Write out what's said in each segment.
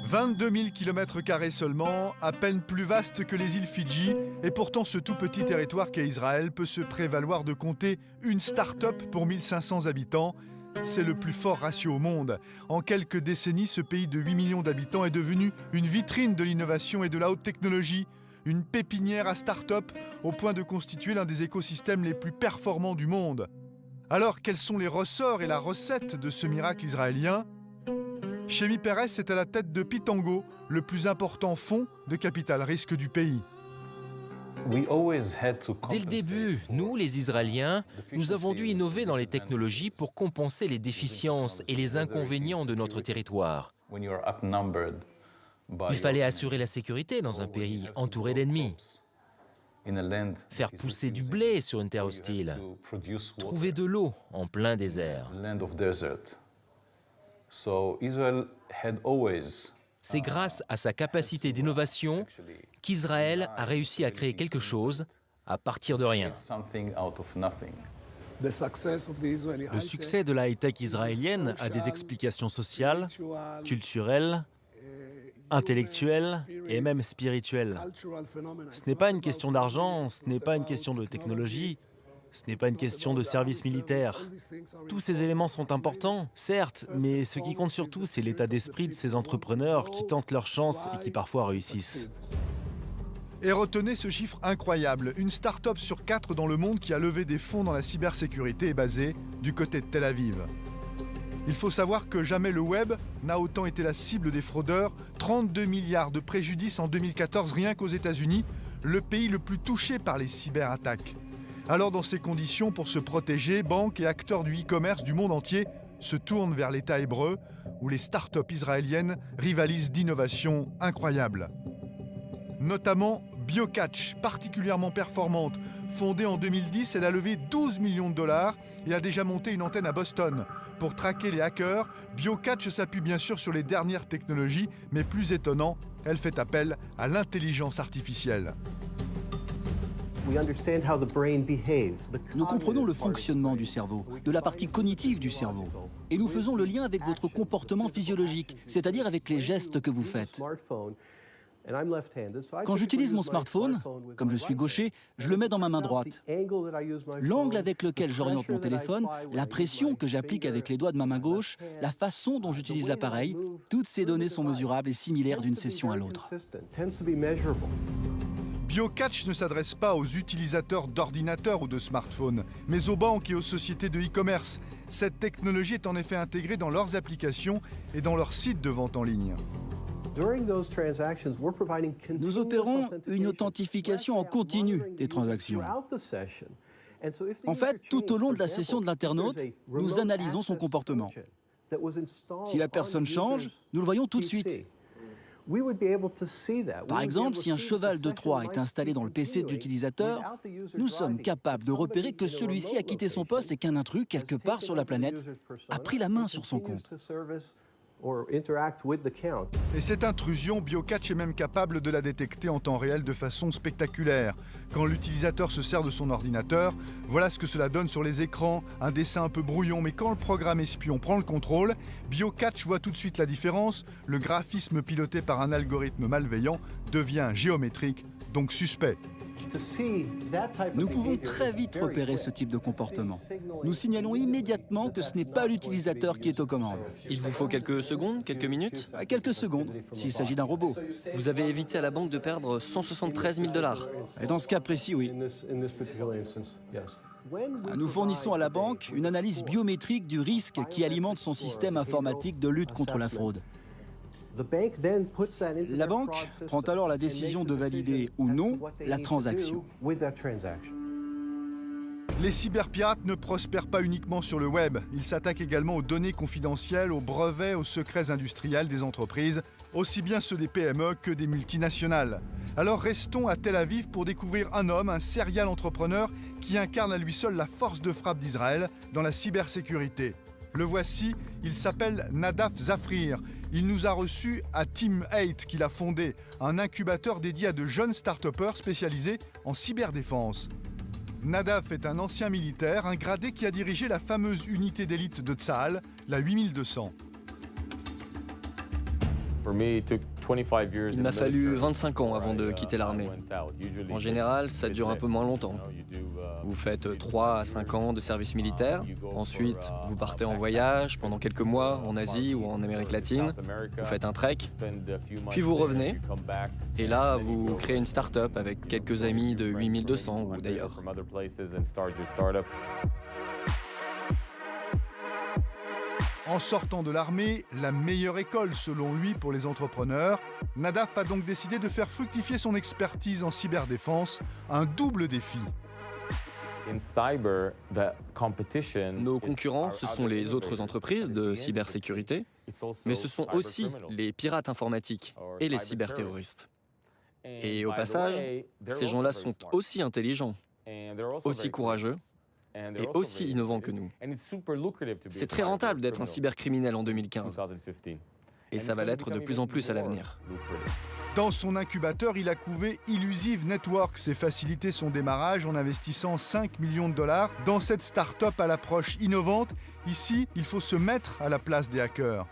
22 000 km² seulement, à peine plus vaste que les îles Fidji, et pourtant ce tout petit territoire qu'est Israël peut se prévaloir de compter une start-up pour 1500 habitants. C'est le plus fort ratio au monde. En quelques décennies, ce pays de 8 millions d'habitants est devenu une vitrine de l'innovation et de la haute technologie, une pépinière à start-up au point de constituer l'un des écosystèmes les plus performants du monde. Alors, quels sont les ressorts et la recette de ce miracle israélien ? Shemi Peres est à la tête de Pitango, le plus important fonds de capital risque du pays. Dès le début, nous, les Israéliens, nous avons dû innover dans les technologies pour compenser les déficiences et les inconvénients de notre territoire. Il fallait assurer la sécurité dans un pays entouré d'ennemis, faire pousser du blé sur une terre hostile, trouver de l'eau en plein désert. C'est grâce à sa capacité d'innovation qu'Israël a réussi à créer quelque chose à partir de rien. Le succès de la high-tech israélienne a des explications sociales, culturelles, intellectuelles et même spirituelles. Ce n'est pas une question d'argent, ce n'est pas une question de technologie, ce n'est pas une question de service militaire. Tous ces éléments sont importants, certes, mais ce qui compte surtout, c'est l'état d'esprit de ces entrepreneurs qui tentent leur chance et qui parfois réussissent. Et retenez ce chiffre incroyable, une start-up sur 4 dans le monde qui a levé des fonds dans la cybersécurité est basée du côté de Tel Aviv. Il faut savoir que jamais le web n'a autant été la cible des fraudeurs, 32 milliards de préjudices en 2014 rien qu'aux États-Unis, le pays le plus touché par les cyberattaques. Alors dans ces conditions, pour se protéger, banques et acteurs du e-commerce du monde entier se tournent vers l'État hébreu, où les start-up israéliennes rivalisent d'innovations incroyables. Notamment BioCatch, particulièrement performante. Fondée en 2010, elle a levé 12 millions de dollars et a déjà monté une antenne à Boston. Pour traquer les hackers, BioCatch s'appuie bien sûr sur les dernières technologies, mais plus étonnant, elle fait appel à l'intelligence artificielle. Nous comprenons le fonctionnement du cerveau, de la partie cognitive du cerveau. Et nous faisons le lien avec votre comportement physiologique, c'est-à-dire avec les gestes que vous faites. Quand j'utilise mon smartphone, comme je suis gaucher, je le mets dans ma main droite. L'angle avec lequel j'oriente mon téléphone, la pression que j'applique avec les doigts de ma main gauche, la façon dont j'utilise l'appareil, toutes ces données sont mesurables et similaires d'une session à l'autre. BioCatch ne s'adresse pas aux utilisateurs d'ordinateurs ou de smartphones, mais aux banques et aux sociétés de e-commerce. Cette technologie est en effet intégrée dans leurs applications et dans leurs sites de vente en ligne. Nous opérons une authentification en continu des transactions. En fait, tout au long de la session de l'internaute, nous analysons son comportement. Si la personne change, nous le voyons tout de suite. Par exemple, si un cheval de Troie est installé dans le PC de l'utilisateur, nous sommes capables de repérer que celui-ci a quitté son poste et qu'un intrus, quelque part sur la planète, a pris la main sur son compte. Et cette intrusion, BioCatch est même capable de la détecter en temps réel de façon spectaculaire. Quand l'utilisateur se sert de son ordinateur, voilà ce que cela donne sur les écrans, un dessin un peu brouillon, mais quand le programme espion prend le contrôle, BioCatch voit tout de suite la différence, le graphisme piloté par un algorithme malveillant devient géométrique, donc suspect. Nous pouvons très vite repérer ce type de comportement. Nous signalons immédiatement que ce n'est pas l'utilisateur qui est aux commandes. Il vous faut quelques secondes, quelques minutes? Quelques secondes, s'il s'agit d'un robot. Vous avez évité à la banque de perdre 173 000 $. Et dans ce cas précis, oui. Nous fournissons à la banque une analyse biométrique du risque qui alimente son système informatique de lutte contre la fraude. La banque prend alors la décision de valider ou non la transaction. Les cyberpirates ne prospèrent pas uniquement sur le web. Ils s'attaquent également aux données confidentielles, aux brevets, aux secrets industriels des entreprises, aussi bien ceux des PME que des multinationales. Alors restons à Tel Aviv pour découvrir un homme, un serial entrepreneur qui incarne à lui seul la force de frappe d'Israël dans la cybersécurité. Le voici, il s'appelle Nadav Zafrir. Il nous a reçus à Team 8 qu'il a fondé, un incubateur dédié à de jeunes start-upers spécialisés en cyberdéfense. Nadav est un ancien militaire, un gradé qui a dirigé la fameuse unité d'élite de Tsahal, la 8200. Il m'a fallu 25 ans avant de quitter l'armée. En général, ça dure un peu moins longtemps. Vous faites 3 à 5 ans de service militaire. Ensuite, vous partez en voyage pendant quelques mois en Asie ou en Amérique latine. Vous faites un trek. Puis vous revenez. Et là, vous créez une start-up avec quelques amis de 8200 ou d'ailleurs. En sortant de l'armée, la meilleure école selon lui pour les entrepreneurs, Nadaf a donc décidé de faire fructifier son expertise en cyberdéfense, un double défi. Nos concurrents, ce sont les autres entreprises de cybersécurité, mais ce sont aussi les pirates informatiques et les cyberterroristes. Et au passage, ces gens-là sont aussi intelligents, aussi courageux et aussi innovants que nous. C'est très rentable d'être un cybercriminel en 2015. Et ça va l'être de plus en plus à l'avenir. Dans son incubateur, il a couvé Illusive Networks et facilité son démarrage en investissant 5 millions de dollars dans cette start-up à l'approche innovante. Ici, il faut se mettre à la place des hackers.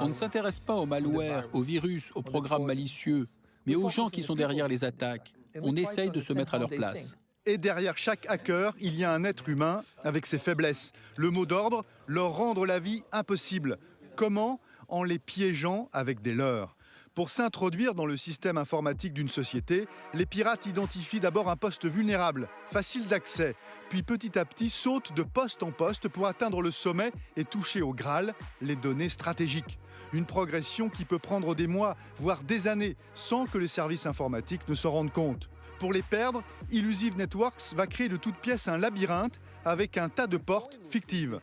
On ne s'intéresse pas au malware, aux virus, aux programmes malicieux, mais aux gens qui sont derrière les attaques. On essaye de se mettre à leur place. Et derrière chaque hacker, il y a un être humain avec ses faiblesses. Le mot d'ordre, leur rendre la vie impossible. Comment ? En les piégeant avec des leurres. Pour s'introduire dans le système informatique d'une société, les pirates identifient d'abord un poste vulnérable, facile d'accès, puis petit à petit sautent de poste en poste pour atteindre le sommet et toucher au Graal, les données stratégiques. Une progression qui peut prendre des mois, voire des années, sans que les services informatiques ne s'en rendent compte. Pour les perdre, Illusive Networks va créer de toutes pièces un labyrinthe avec un tas de portes fictives.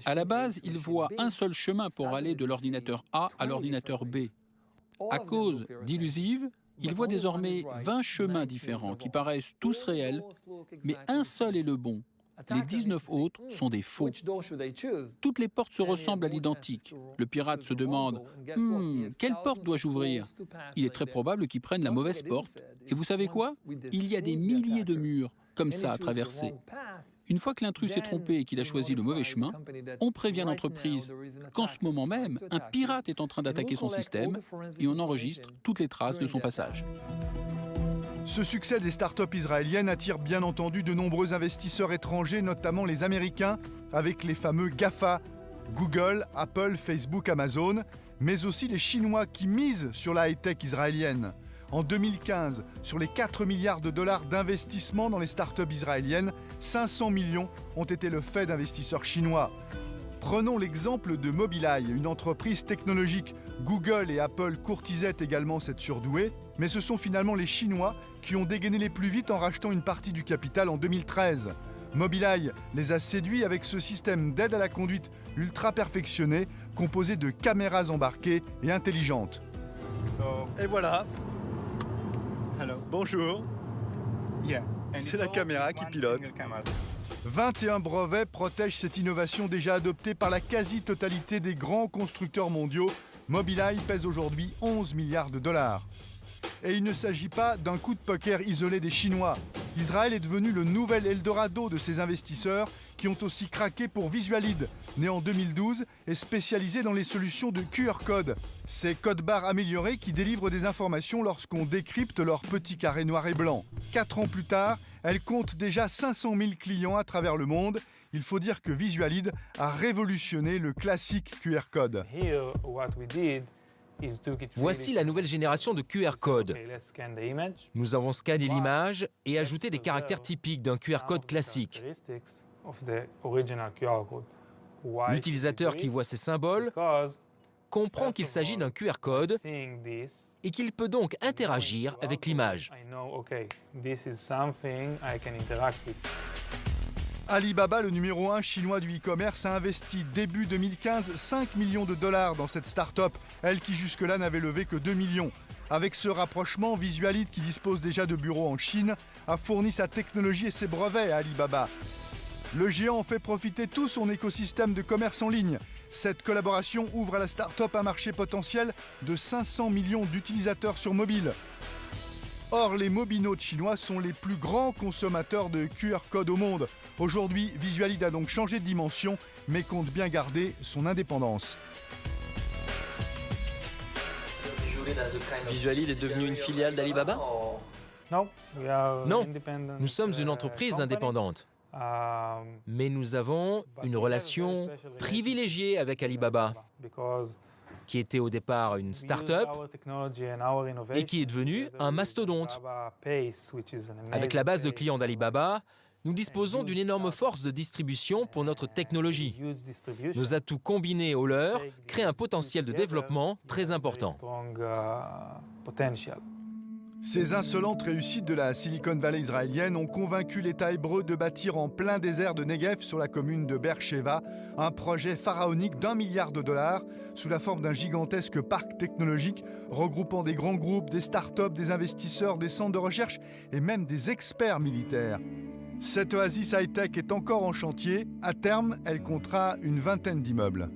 À la base, ils voient un seul chemin pour aller de l'ordinateur A à l'ordinateur B. À cause d'Illusive, ils voient désormais 20 chemins différents qui paraissent tous réels, mais un seul est le bon. Les 19 autres sont des faux. Toutes les portes se ressemblent à l'identique. Le pirate se demande « Quelle porte dois-je ouvrir ?» Il est très probable qu'il prenne la mauvaise porte. Et vous savez quoi ? Il y a des milliers de murs comme ça à traverser. Une fois que l'intrus s'est trompé et qu'il a choisi le mauvais chemin, on prévient l'entreprise qu'en ce moment même, un pirate est en train d'attaquer son système et on enregistre toutes les traces de son passage. Ce succès des startups israéliennes attire bien entendu de nombreux investisseurs étrangers, notamment les Américains, avec les fameux GAFA, Google, Apple, Facebook, Amazon, mais aussi les Chinois qui misent sur la high-tech israélienne. En 2015, sur les 4 milliards de dollars d'investissement dans les startups israéliennes, 500 millions ont été le fait d'investisseurs chinois. Prenons l'exemple de Mobileye, une entreprise technologique. Google et Apple courtisaient également cette surdouée, mais ce sont finalement les Chinois qui ont dégainé les plus vite en rachetant une partie du capital en 2013. Mobileye les a séduits avec ce système d'aide à la conduite ultra perfectionné, composé de caméras embarquées et intelligentes. Et voilà. Bonjour. C'est la caméra qui pilote. 21 brevets protègent cette innovation déjà adoptée par la quasi-totalité des grands constructeurs mondiaux. Mobileye pèse aujourd'hui 11 milliards de dollars. Et il ne s'agit pas d'un coup de poker isolé des Chinois. Israël est devenu le nouvel Eldorado de ces investisseurs qui ont aussi craqué pour Visualid, né en 2012 et spécialisé dans les solutions de QR code. Ces codes barres améliorés qui délivrent des informations lorsqu'on décrypte leurs petits carrés noirs et blancs. 4 ans plus tard, elle compte déjà 500 000 clients à travers le monde. Il faut dire que Visualid a révolutionné le classique QR code. Voici la nouvelle génération de QR code. Nous avons scanné l'image et ajouté des caractères typiques d'un QR code classique. L'utilisateur qui voit ces symboles comprend qu'il s'agit d'un QR code et qu'il peut donc interagir avec l'image. Alibaba, le numéro 1 chinois du e-commerce, a investi début 2015 5 millions de dollars dans cette start-up, elle qui jusque-là n'avait levé que 2 millions. Avec ce rapprochement, Visualid, qui dispose déjà de bureaux en Chine, a fourni sa technologie et ses brevets à Alibaba. Le géant en fait profiter tout son écosystème de commerce en ligne. Cette collaboration ouvre à la start-up un marché potentiel de 500 millions d'utilisateurs sur mobile. Or, les mobinautes chinois sont les plus grands consommateurs de QR code au monde. Aujourd'hui, Visualid a donc changé de dimension, mais compte bien garder son indépendance. Visualid est devenu une filiale d'Alibaba? Non, nous sommes une entreprise indépendante. Mais nous avons une relation privilégiée avec Alibaba, qui était au départ une start-up et qui est devenue un mastodonte. Avec la base de clients d'Alibaba, nous disposons d'une énorme force de distribution pour notre technologie. Nos atouts combinés aux leurs créent un potentiel de développement très important. Ces insolentes réussites de la Silicon Valley israélienne ont convaincu l'État hébreu de bâtir en plein désert de Negev, sur la commune de Beersheva, un projet pharaonique d'1 milliard de dollars sous la forme d'un gigantesque parc technologique regroupant des grands groupes, des start-up, des investisseurs, des centres de recherche et même des experts militaires. Cette oasis high-tech est encore en chantier. À terme, elle comptera une vingtaine d'immeubles.